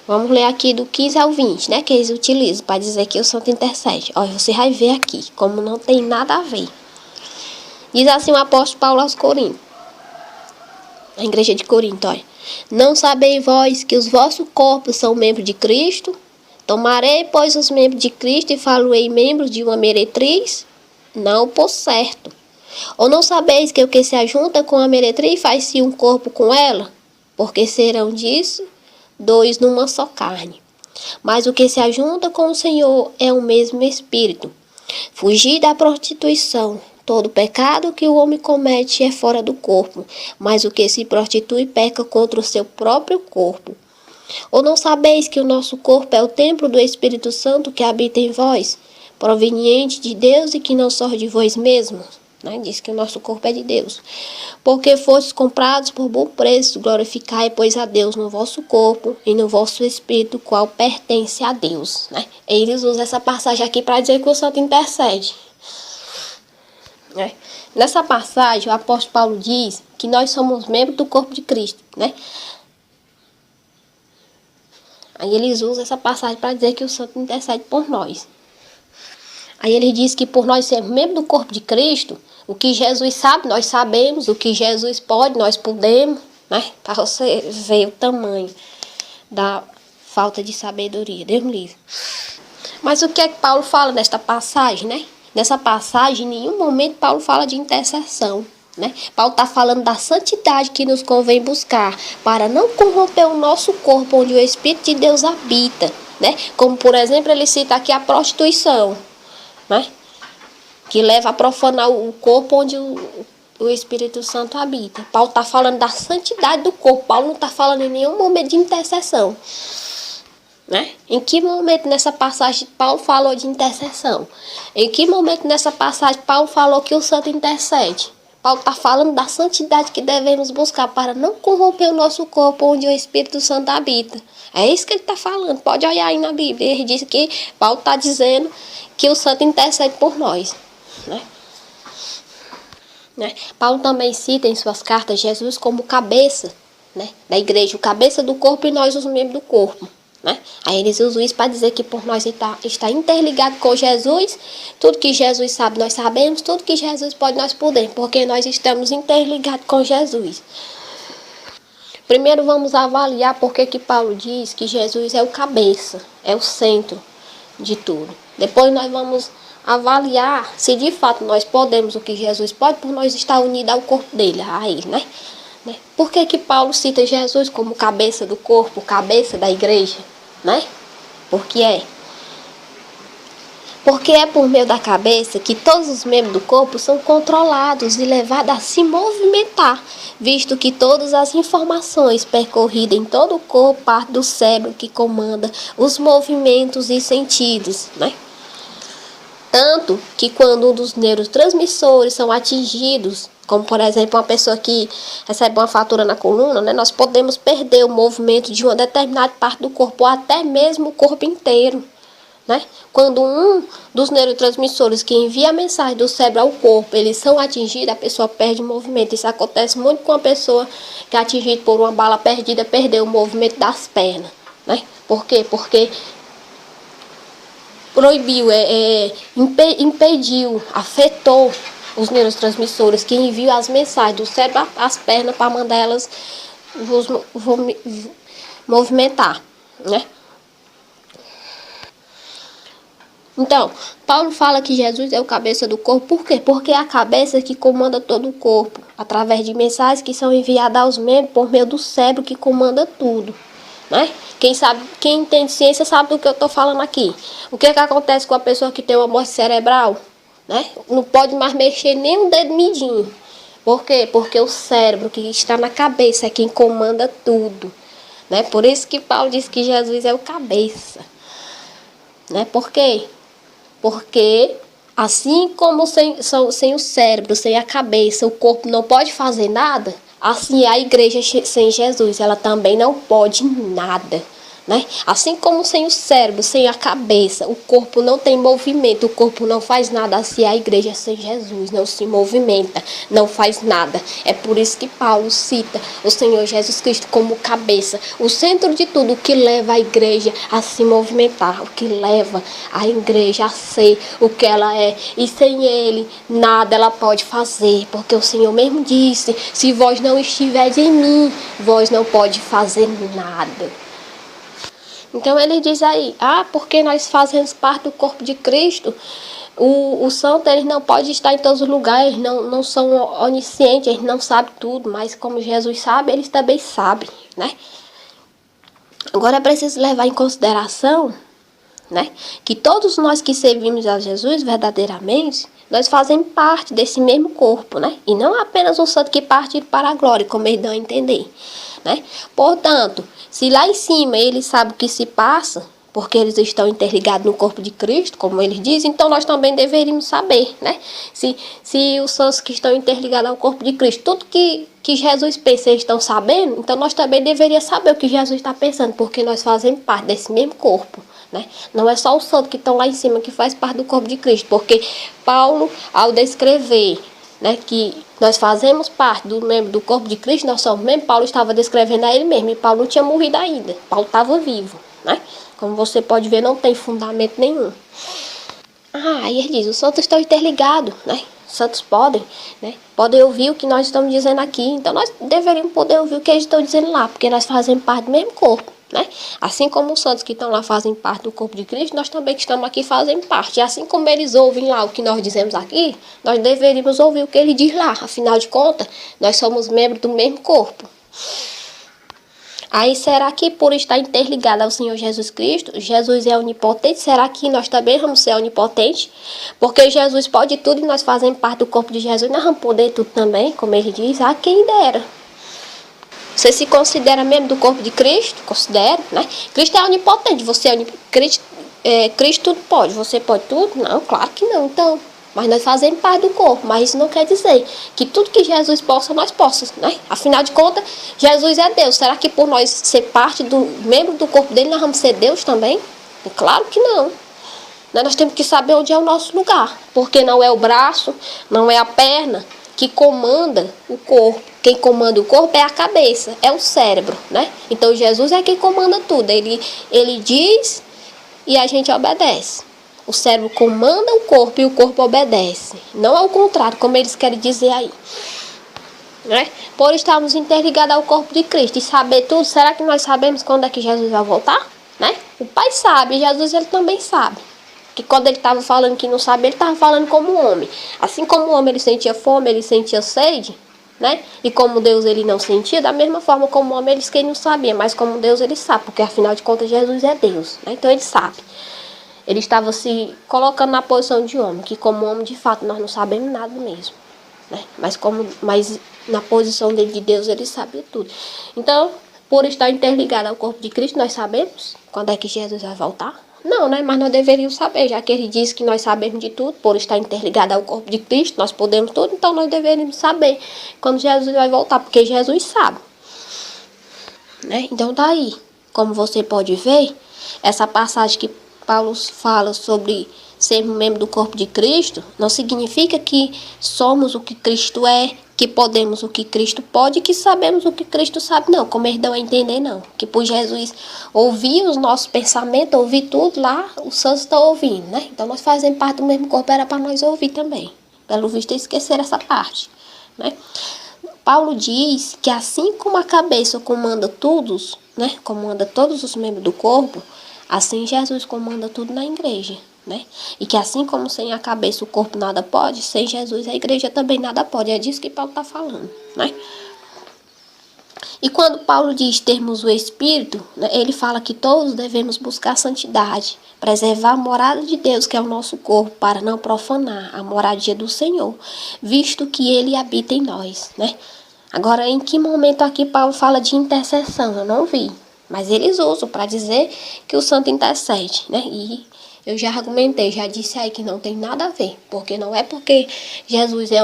Vamos ler aqui do 15 ao 20, né? Que eles utilizam para dizer que o santo intercede. Olha, você vai ver aqui, como não tem nada a ver. Diz assim o apóstolo Paulo aos Coríntios. A igreja de Corinto, olha. Não sabeis vós que os vossos corpos são membros de Cristo? Tomarei, pois, os membros de Cristo e faloei membros de uma meretriz? Não, por certo. Ou não sabeis que o que se ajunta com a meretriz faz-se um corpo com ela? Porque serão disso dois numa só carne. Mas o que se ajunta com o Senhor é o mesmo Espírito. Fugir da prostituição. Todo pecado que o homem comete é fora do corpo, mas o que se prostitui peca contra o seu próprio corpo. Ou não sabeis que o nosso corpo é o templo do Espírito Santo que habita em vós, proveniente de Deus e que não sois de vós mesmos? Né? Diz que o nosso corpo é de Deus. Porque fostes comprados por bom preço, glorificai, pois, a Deus no vosso corpo e no vosso espírito, qual pertence a Deus. Né? Eles usam essa passagem aqui para dizer que o santo intercede. Né? Nessa passagem, o apóstolo Paulo diz que nós somos membros do corpo de Cristo. Né? Aí eles usam essa passagem para dizer que o santo intercede por nós. Aí ele diz que por nós sermos membros do corpo de Cristo, o que Jesus sabe, nós sabemos. O que Jesus pode, nós podemos. Né? Para você ver o tamanho da falta de sabedoria. Deus me livre. Mas o que é que Paulo fala nesta passagem, né? Nessa passagem, em nenhum momento Paulo fala de intercessão. Né? Paulo está falando da santidade que nos convém buscar para não corromper o nosso corpo onde o Espírito de Deus habita. Né? Como, por exemplo, ele cita aqui a prostituição. Né? Que leva a profanar o corpo onde o Espírito Santo habita. Paulo está falando da santidade do corpo. Paulo não está falando em nenhum momento de intercessão. Né? Em que momento nessa passagem Paulo falou de intercessão? Em que momento nessa passagem Paulo falou que o santo intercede? Paulo está falando da santidade que devemos buscar para não corromper o nosso corpo onde o Espírito Santo habita. É isso que ele está falando. Pode olhar aí na Bíblia. Ele diz que Paulo está dizendo que o santo intercede por nós. Né? Paulo também cita em suas cartas Jesus como cabeça, né, da igreja, o cabeça do corpo e nós os membros do corpo. Né? Aí eles usam isso para dizer que por nós está interligado com Jesus. Tudo que Jesus sabe nós sabemos, tudo que Jesus pode nós podemos, porque nós estamos interligados com Jesus. Primeiro vamos avaliar porque que Paulo diz que Jesus é o cabeça, é o centro de tudo. Depois nós vamos avaliar se de fato nós podemos o que Jesus pode, por nós estar unidos ao corpo dele, a ele, né? Por que Paulo cita Jesus como cabeça do corpo, cabeça da igreja, né? Porque é por meio da cabeça que todos os membros do corpo são controlados e levados a se movimentar, visto que todas as informações percorridas em todo o corpo partem do cérebro que comanda os movimentos e sentidos, né? Tanto que quando um dos neurotransmissores são atingidos, como por exemplo uma pessoa que recebe uma fratura na coluna, né, nós podemos perder o movimento de uma determinada parte do corpo, ou até mesmo o corpo inteiro. Né? Quando um dos neurotransmissores que envia a mensagem do cérebro ao corpo, eles são atingidos, a pessoa perde o movimento. Isso acontece muito com a pessoa que é atingida por uma bala perdida, perdeu o movimento das pernas. Né? Por quê? Porque proibiu, impediu, afetou os neurotransmissores que enviam as mensagens do cérebro às pernas para mandar elas movimentar, né? Então, Paulo fala que Jesus é o cabeça do corpo. Por quê? Porque é a cabeça que comanda todo o corpo, através de mensagens que são enviadas aos membros por meio do cérebro que comanda tudo. Né? Quem entende ciência sabe do que eu estou falando aqui. O que acontece com a pessoa que tem uma morte cerebral? Né? Não pode mais mexer nem um dedo mindinho. Por quê? Porque o cérebro que está na cabeça é quem comanda tudo. Né? Por isso que Paulo diz que Jesus é o cabeça. Né? Por quê? Porque assim como sem o cérebro, sem a cabeça, o corpo não pode fazer nada, assim a igreja sem Jesus, ela também não pode nada. Né? Assim como sem o cérebro, sem a cabeça, o corpo não tem movimento, o corpo não faz nada, assim a igreja sem Jesus não se movimenta, não faz nada. É por isso que Paulo cita o Senhor Jesus Cristo como cabeça, o centro de tudo, o que leva a igreja a se movimentar, o que leva a igreja a ser o que ela é. E sem ele, nada ela pode fazer, porque o Senhor mesmo disse, se vós não estiverdes em mim, vós não pode fazer nada. Então ele diz aí, porque nós fazemos parte do corpo de Cristo, o santo ele não pode estar em todos os lugares, não são oniscientes, eles não sabem tudo, mas como Jesus sabe, eles também sabem, né? Agora é preciso levar em consideração, né, que todos nós que servimos a Jesus verdadeiramente, nós fazemos parte desse mesmo corpo, né? E não apenas o santo que parte para a glória, como eles dão a entender. né? Portanto, se lá em cima eles sabem o que se passa, porque eles estão interligados no corpo de Cristo, como eles dizem, então nós também deveríamos saber, né? Se os santos que estão interligados ao corpo de Cristo, tudo que Jesus pensa, eles estão sabendo, então nós também deveríamos saber o que Jesus está pensando, porque nós fazemos parte desse mesmo corpo, né? Não é só os santos que estão lá em cima que faz parte do corpo de Cristo, porque Paulo, ao descrever, né, que nós fazemos parte do membro do corpo de Cristo, nós somos mesmo, Paulo estava descrevendo a ele mesmo, e Paulo não tinha morrido ainda, Paulo estava vivo, né? Como você pode ver, não tem fundamento nenhum. Aí ele diz, os santos estão interligados, né? Os santos podem, né? Podem ouvir o que nós estamos dizendo aqui. Então nós deveríamos poder ouvir o que eles estão dizendo lá, porque nós fazemos parte do mesmo corpo, né? Assim como os santos que estão lá fazem parte do corpo de Cristo, nós também que estamos aqui fazemos parte. E assim como eles ouvem lá o que nós dizemos aqui, nós deveríamos ouvir o que ele diz lá. Afinal de contas, nós somos membros do mesmo corpo. Aí, será que por estar interligado ao Senhor Jesus Cristo, Jesus é onipotente? Será que nós também vamos ser onipotentes? Porque Jesus pode tudo e nós fazemos parte do corpo de Jesus, nós vamos poder tudo também, como ele diz, a quem dera. Você se considera membro do corpo de Cristo? Considera, né? Cristo é onipotente, você é onipotente. Cristo tudo pode, você pode tudo? Não, claro que não, então... Mas nós fazemos parte do corpo, mas isso não quer dizer que tudo que Jesus possa, nós possamos, né? Afinal de contas, Jesus é Deus. Será que por nós ser parte do membro do corpo dele, nós vamos ser Deus também? Claro que não. Nós temos que saber onde é o nosso lugar, porque não é o braço, não é a perna que comanda o corpo. Quem comanda o corpo é a cabeça, é o cérebro, né? Então Jesus é quem comanda tudo. Ele diz e a gente obedece. O cérebro comanda o corpo e o corpo obedece. Não ao contrário, como eles querem dizer aí. Né? Por estarmos interligados ao corpo de Cristo e saber tudo, será que nós sabemos quando é que Jesus vai voltar? Né? O Pai sabe, Jesus ele também sabe. Que quando ele estava falando que não sabe, ele estava falando como homem. Assim como o homem ele sentia fome, ele sentia sede, né? E como Deus ele não sentia, da mesma forma como o homem eles que não sabia, mas como Deus ele sabe, porque afinal de contas Jesus é Deus, né? Então ele sabe. Ele estava se colocando na posição de homem, que como homem, de fato, nós não sabemos nada mesmo. Né? Mas na posição dele de Deus, ele sabia tudo. Então, por estar interligado ao corpo de Cristo, nós sabemos quando é que Jesus vai voltar? Não, né? Mas nós deveríamos saber, já que ele disse que nós sabemos de tudo, por estar interligado ao corpo de Cristo, nós podemos tudo, então nós deveríamos saber quando Jesus vai voltar, porque Jesus sabe. Né? Então, tá aí. Como você pode ver, essa passagem que Paulo fala sobre ser membro do corpo de Cristo, não significa que somos o que Cristo é, que podemos o que Cristo pode, que sabemos o que Cristo sabe, não, como eles dão a entender, não. Que por Jesus ouvir os nossos pensamentos, ouvir tudo lá, os santos estão ouvindo, né? Então nós fazemos parte do mesmo corpo, era para nós ouvir também. Pelo visto, esquecer essa parte, né? Paulo diz que assim como a cabeça comanda todos, né? Comanda todos os membros do corpo, assim Jesus comanda tudo na igreja, né? E que assim como sem a cabeça o corpo nada pode, sem Jesus a igreja também nada pode. É disso que Paulo está falando, né? E quando Paulo diz termos o Espírito, né, ele fala que todos devemos buscar a santidade, preservar a morada de Deus, que é o nosso corpo, para não profanar a moradia do Senhor, visto que ele habita em nós, né? Agora, em que momento aqui Paulo fala de intercessão? Eu não vi. Mas eles usam para dizer que o santo intercede, né? E eu já argumentei, já disse aí que não tem nada a ver. Porque não é porque Jesus é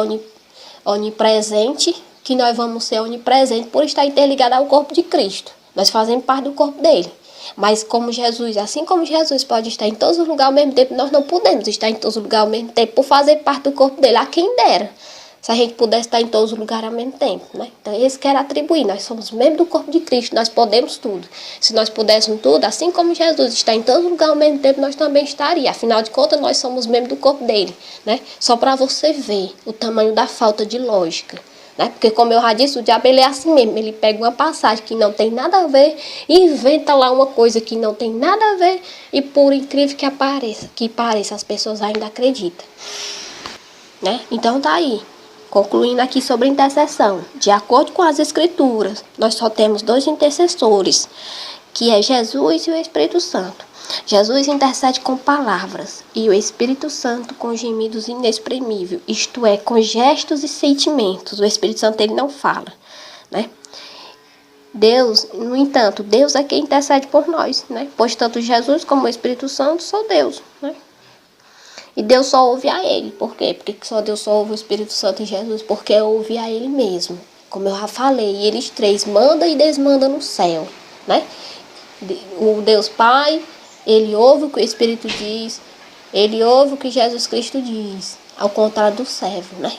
onipresente que nós vamos ser onipresentes por estar interligados ao corpo de Cristo. Nós fazemos parte do corpo dele. Mas como Jesus, assim como Jesus pode estar em todos os lugares ao mesmo tempo, nós não podemos estar em todos os lugares ao mesmo tempo por fazer parte do corpo dele. A quem dera. Se a gente pudesse estar em todos os lugares ao mesmo tempo, né? Então, eles querem atribuir. Nós somos membros do corpo de Cristo, nós podemos tudo. Se nós pudéssemos tudo, assim como Jesus está em todos os lugares ao mesmo tempo, nós também estaríamos. Afinal de contas, nós somos membros do corpo dele, né? Só para você ver o tamanho da falta de lógica, né? Porque, como eu já disse, o diabo ele é assim mesmo. Ele pega uma passagem que não tem nada a ver, inventa lá uma coisa que não tem nada a ver e, por incrível que pareça, as pessoas ainda acreditam, né? Então, tá aí. Concluindo aqui sobre intercessão, de acordo com as Escrituras, nós só temos 2 intercessores, que é Jesus e o Espírito Santo. Jesus intercede com palavras e o Espírito Santo com gemidos inexprimíveis, isto é, com gestos e sentimentos. O Espírito Santo ele não fala, né? Deus, no entanto, Deus é quem intercede por nós, né? Pois tanto Jesus como o Espírito Santo são Deus, né? E Deus só ouve a Ele. Por quê? Porque só Deus só ouve o Espírito Santo e Jesus? Porque ouve a Ele mesmo. Como eu já falei, eles três mandam e desmandam no céu, né? O Deus Pai, Ele ouve o que o Espírito diz, Ele ouve o que Jesus Cristo diz. Ao contrário do servo, né?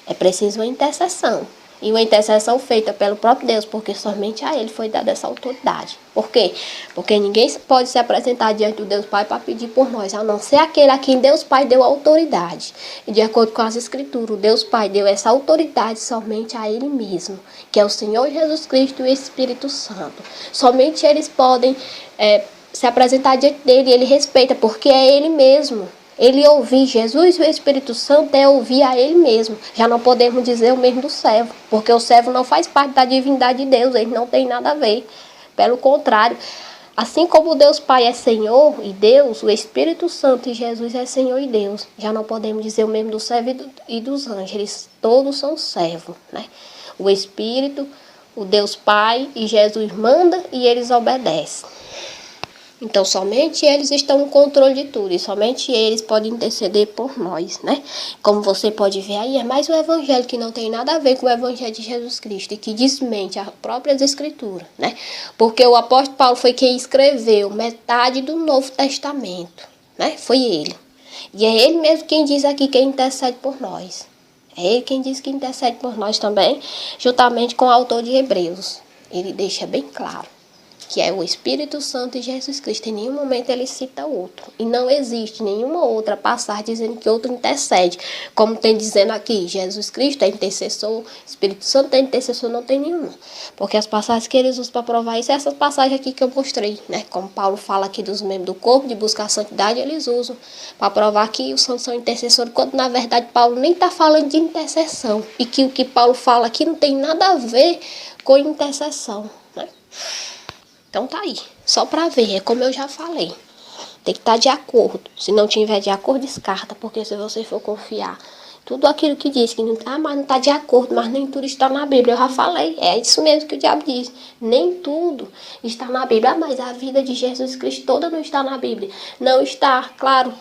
É preciso uma intercessão. E uma intercessão feita pelo próprio Deus, porque somente a Ele foi dada essa autoridade. Por quê? Porque ninguém pode se apresentar diante do Deus Pai para pedir por nós, a não ser aquele a quem Deus Pai deu autoridade. E de acordo com as Escrituras, o Deus Pai deu essa autoridade somente a Ele mesmo, que é o Senhor Jesus Cristo e o Espírito Santo. Somente eles podem se apresentar diante dele, e Ele respeita, porque é Ele mesmo. Ele ouvir Jesus e o Espírito Santo é ouvir a Ele mesmo. Já não podemos dizer o mesmo do servo, porque o servo não faz parte da divindade de Deus, ele não tem nada a ver. Pelo contrário, assim como o Deus Pai é Senhor e Deus, o Espírito Santo e Jesus é Senhor e Deus. Já não podemos dizer o mesmo do servo e dos anjos, eles todos são servos, né? O Espírito, o Deus Pai e Jesus manda e eles obedecem. Então, somente eles estão no controle de tudo e somente eles podem interceder por nós, né? Como você pode ver aí, é mais um evangelho que não tem nada a ver com o evangelho de Jesus Cristo e que desmente as próprias escrituras, né? Porque o apóstolo Paulo foi quem escreveu metade do Novo Testamento, né? Foi ele. E é ele mesmo quem diz aqui quem intercede por nós. É ele quem diz que intercede por nós também, juntamente com o autor de Hebreus. Ele deixa bem claro que é o Espírito Santo e Jesus Cristo. Em nenhum momento ele cita outro. E não existe nenhuma outra passagem dizendo que outro intercede. Como tem dizendo aqui, Jesus Cristo é intercessor, Espírito Santo é intercessor, não tem nenhuma. Porque as passagens que eles usam para provar isso, é essas passagens aqui que eu mostrei, né? Como Paulo fala aqui dos membros do corpo, de buscar a santidade, eles usam para provar que os santos são intercessores, quando na verdade Paulo nem está falando de intercessão. E que o que Paulo fala aqui não tem nada a ver com intercessão, né? Então tá aí, só para ver, é como eu já falei, tem que estar de acordo. Se não tiver de acordo, descarta, porque se você for confiar tudo aquilo que diz que não, mas não está de acordo, mas nem tudo está na Bíblia, eu já falei, é isso mesmo que o diabo diz, nem tudo está na Bíblia, mas a vida de Jesus Cristo toda não está na Bíblia, não está, claro.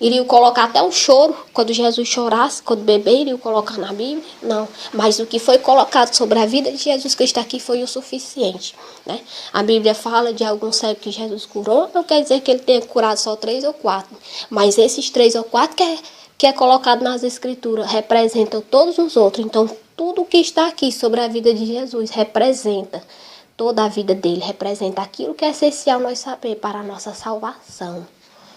Iriam colocar até o choro, quando Jesus chorasse, quando bebê, iriam colocar na Bíblia? Não. Mas o que foi colocado sobre a vida de Jesus Cristo aqui foi o suficiente, né? A Bíblia fala de algum cego que Jesus curou, não quer dizer que ele tenha curado só 3 ou 4. Mas esses 3 ou 4 que é colocado nas Escrituras representam todos os outros. Então, tudo que está aqui sobre a vida de Jesus representa toda a vida dele, representa aquilo que é essencial nós saber para a nossa salvação,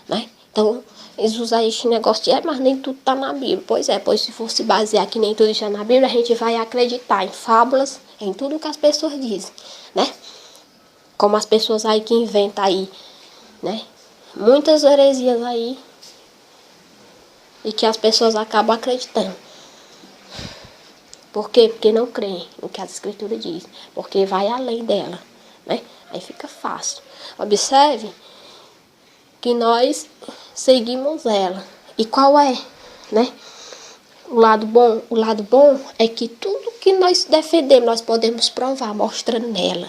né? Então, eles usam esse negócio de, mas nem tudo está na Bíblia. Pois é, pois se fosse basear que nem tudo está na Bíblia, a gente vai acreditar em fábulas, em tudo que as pessoas dizem, né? Como as pessoas aí que inventam aí, né? Muitas heresias aí e que as pessoas acabam acreditando. Por quê? Porque não creem no que as Escrituras dizem. Porque vai além dela, né? Aí fica fácil. Observe que nós seguimos ela. E qual é, né? O lado bom é que tudo que nós defendemos, nós podemos provar, mostrando nela.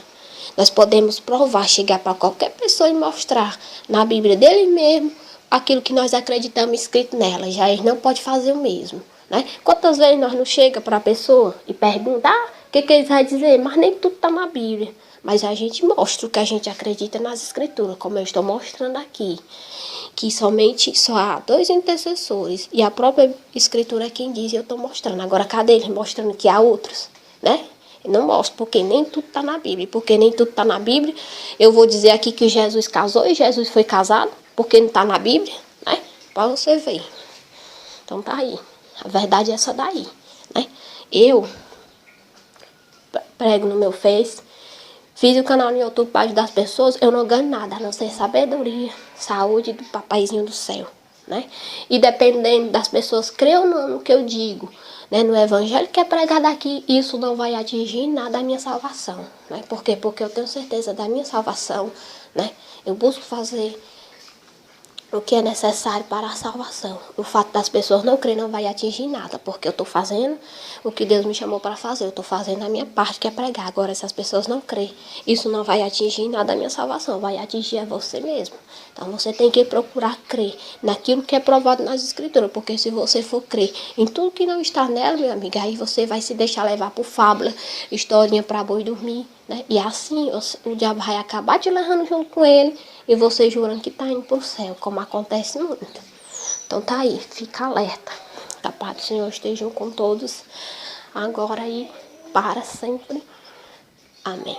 Nós podemos provar, chegar para qualquer pessoa e mostrar na Bíblia dele mesmo aquilo que nós acreditamos escrito nela. Já ele não pode fazer o mesmo, né? Quantas vezes nós não chega para a pessoa e pergunta, o que eles vão dizer? Mas nem tudo está na Bíblia. Mas a gente mostra o que a gente acredita nas Escrituras, como eu estou mostrando aqui. Que somente só há 2 intercessores. E a própria Escritura é quem diz e eu estou mostrando. Agora, cadê eles mostrando que há outros, né? Eu não mostro, porque nem tudo está na Bíblia. Porque nem tudo está na Bíblia, eu vou dizer aqui que Jesus casou e Jesus foi casado, porque não está na Bíblia, né? Para você ver. Então tá aí. A verdade é essa daí, né? Eu prego no meu Face, fiz o canal no YouTube para ajudar as pessoas, eu não ganho nada, a não ser sabedoria, saúde do papaizinho do céu, né? E dependendo das pessoas crer ou não no que eu digo, né, no evangelho que é pregado aqui, isso não vai atingir nada a minha salvação, né? Por quê? Porque eu tenho certeza da minha salvação, né? Eu busco fazer o que é necessário para a salvação. O fato das pessoas não crerem não vai atingir nada, porque eu estou fazendo o que Deus me chamou para fazer. Eu estou fazendo a minha parte, que é pregar. Agora, se as pessoas não crerem, isso não vai atingir nada a minha salvação, vai atingir a você mesmo. Então, você tem que procurar crer naquilo que é provado nas Escrituras, porque se você for crer em tudo que não está nela, meu amigo, aí você vai se deixar levar por fábula, historinha para boi dormir, né? E assim o diabo vai acabar te levando junto com ele e você jurando que está indo para o céu, como acontece muito. Então tá aí, fica alerta. Que a paz do Senhor esteja com todos, agora e para sempre. Amém.